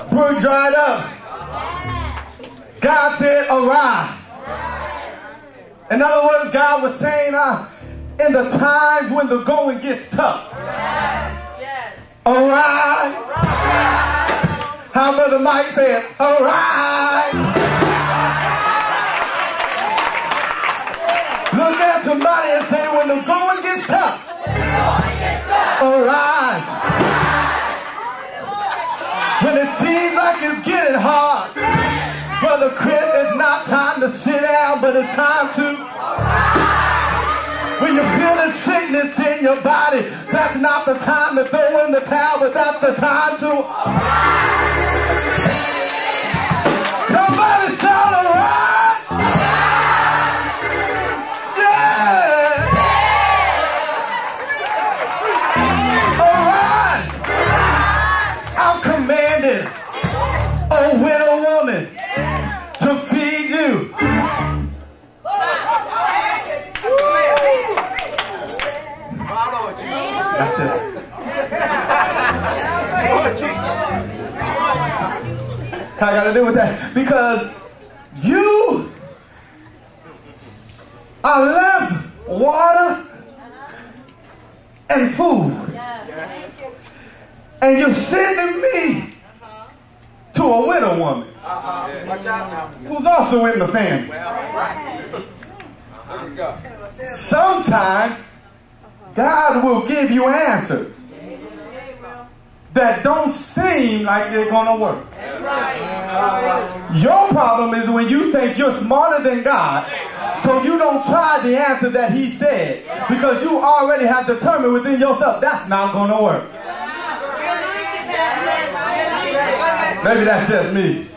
Brook dried up. God said, arise. In other words, God was saying, in the times when the going gets tough, arise. How Brother Mike said, arise. Look at somebody and say, when the going gets tough, arise. When it seems like it's getting hard, Brother Chris, it's not time to sit down, but it's time to. When you're feeling sickness in your body, that's not the time to throw in the towel, but that's the time to. Somebody shout arise! Yeah! Arise! I'm commanding a widow woman to feed you. That's it. I got to do with that because you are left water and food, and you're sending me to a widow woman who's also in the family. Sometimes God will give you answers that don't seem like they're going to work. Your problem is when you think you're smarter than God, so you don't try the answer that He said, because you already have determined within yourself that's not going to work. Maybe that's just me.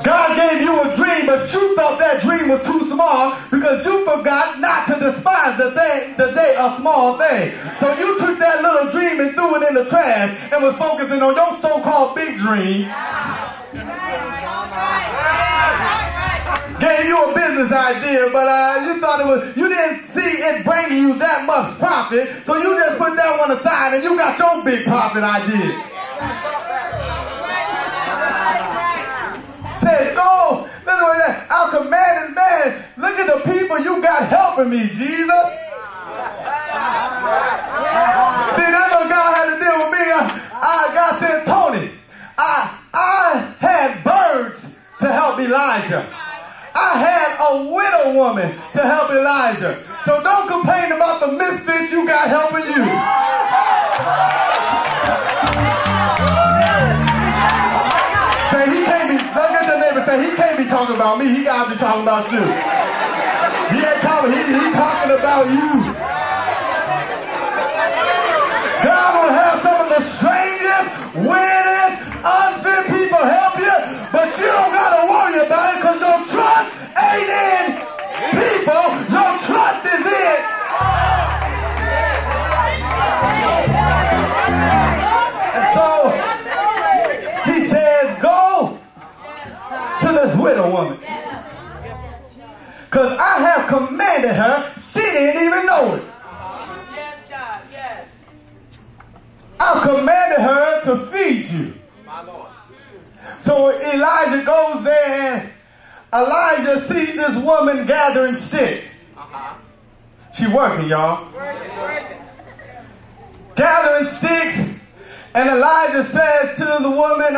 God gave you a dream, but you thought that dream was too small because you forgot not to despise the day of small thing. So you took that little dream and threw it in the trash and was focusing on your so-called big dream. Gave you a business idea, but you thought you didn't see it bringing you that much profit, so you just put that one aside and you got your big profit idea. Said, go, I'm commanding man. Look at the people you got helping me, Jesus. See, that's what God had to deal with me. God said, Tony, I had birds to help Elijah. I had a widow woman to help Elijah. So don't complain about the misfits you got helping you. Say he can't be, look at your neighbor, say he can't be talking about me, he got to be talking about you. He ain't talking, he's talking about you. God will have some of the strangest, weirdest, unfit people help you, but you don't got to worry about it because your trust ain't in people, your trust is in. And so, he says, go to this widow woman. Because I have commanded her, she didn't even know it. Yes, God, yes. I've commanded her to feed you. My Lord. So Elijah goes there and Elijah sees this woman gathering sticks. She working, y'all. Gathering sticks. And Elijah says to the woman,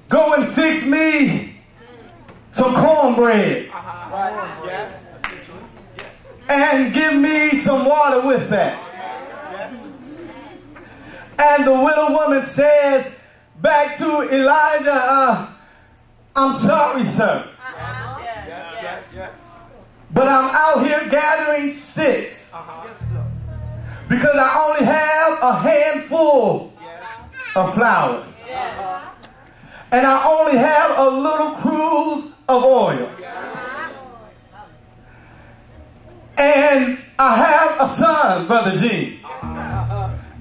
go and fix me some cornbread. Yes. And give me some water with that. And the widow woman says back to Elijah, I'm sorry, sir. But I'm out here gathering sticks. Because I only have a handful of flour. And I only have a little cruse of oil. And I have a son, Brother G.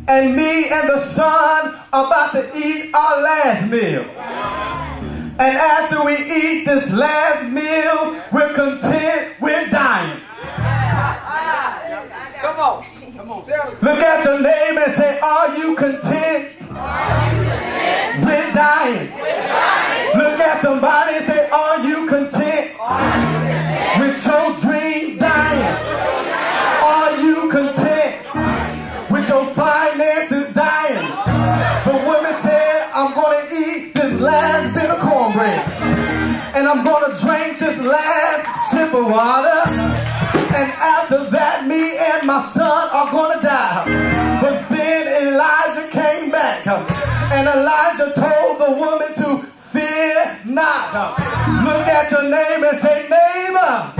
And me and the son are about to eat our last meal. And after we eat this last meal, we're content, we're dying. Come on. Look at your neighbor and say, are you content with dying? Look at somebody and say, are you content with your dream dying? Are you content with your finances dying? The woman said, I'm going to eat this last bit of cornbread, and I'm going to drink this last sip of water, and after that, me and my son are going to die. But then Elijah came back, and Elijah told the woman to fear not. Look at your neighbor and say, neighbor,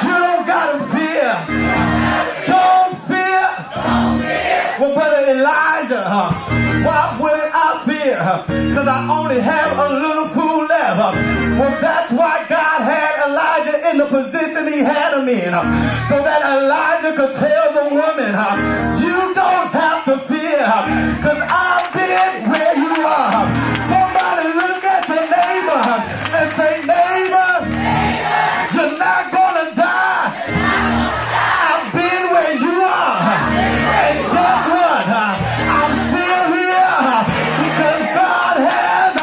you don't got to fear. Don't fear. Well, brother Elijah, why wouldn't I fear? Because I only have a little food left. Well, that's why God had Elijah in the position he had him in, so that Elijah could tell the woman, you don't have to fear, because I've been where you are. Somebody look at your neighbor and say, neighbor, you're not going to die. I've been where you are. And guess what? I'm still here because God has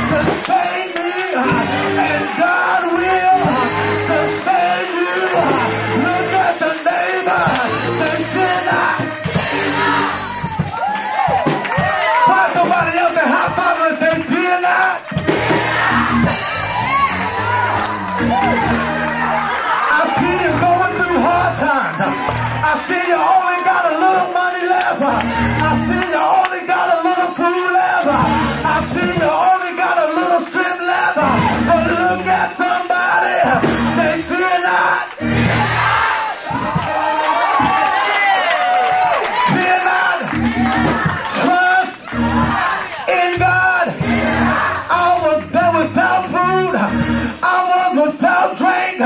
sustained me, and God will sustain you. Look at the neighbor. Say, fear not. Find somebody else and high five and say, fear not. I see you going through hard times. I see you only got a little money left. I see you only got a little food left. I see you only got a little strength left. But look at somebody. Say, fear not. Fear not. Trust in God. I was there without food. I was without drink.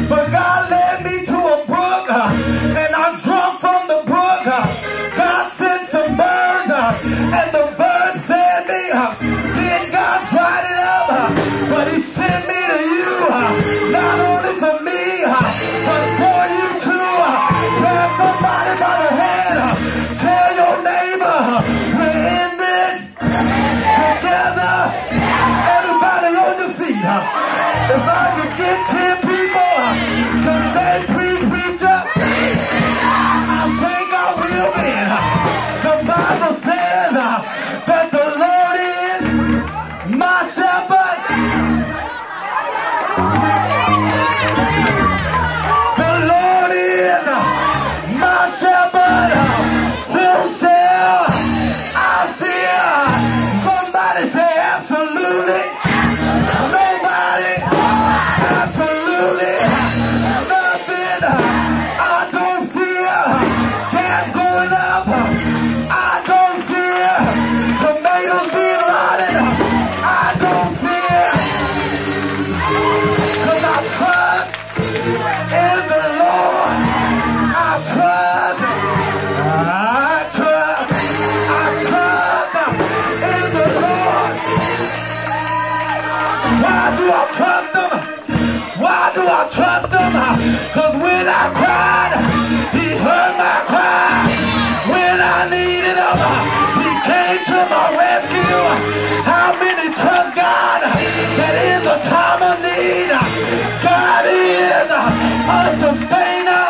But God led me to a brook, and I drunk from the brook. God sent some birds, and the birds fed me. Then God dried it up, but he sent me to you, not only for me, but for you too. Grab somebody by the hand. Tell your neighbor, we're in this together. Everybody on your feet. If I could get 10 people to say, preacher, I think I will be. The Bible says that the Lord is my shepherd. The Lord is my shepherd. Who shall I fear? Somebody say absolutely. Nobody. Absolutely nothing. I don't fear gas going up. I don't fear tomatoes being rotted. I don't fear, because I trust in the Lord. I trust in the Lord. Why do I trust him? Why do I trust him? Because when I cried, he heard my cry. When I needed him, he came to my rescue. How many trust God that in the time of need, God is a sustainer?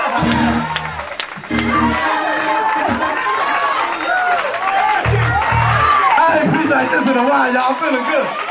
I ain't preached like this in a while, y'all. Feeling good.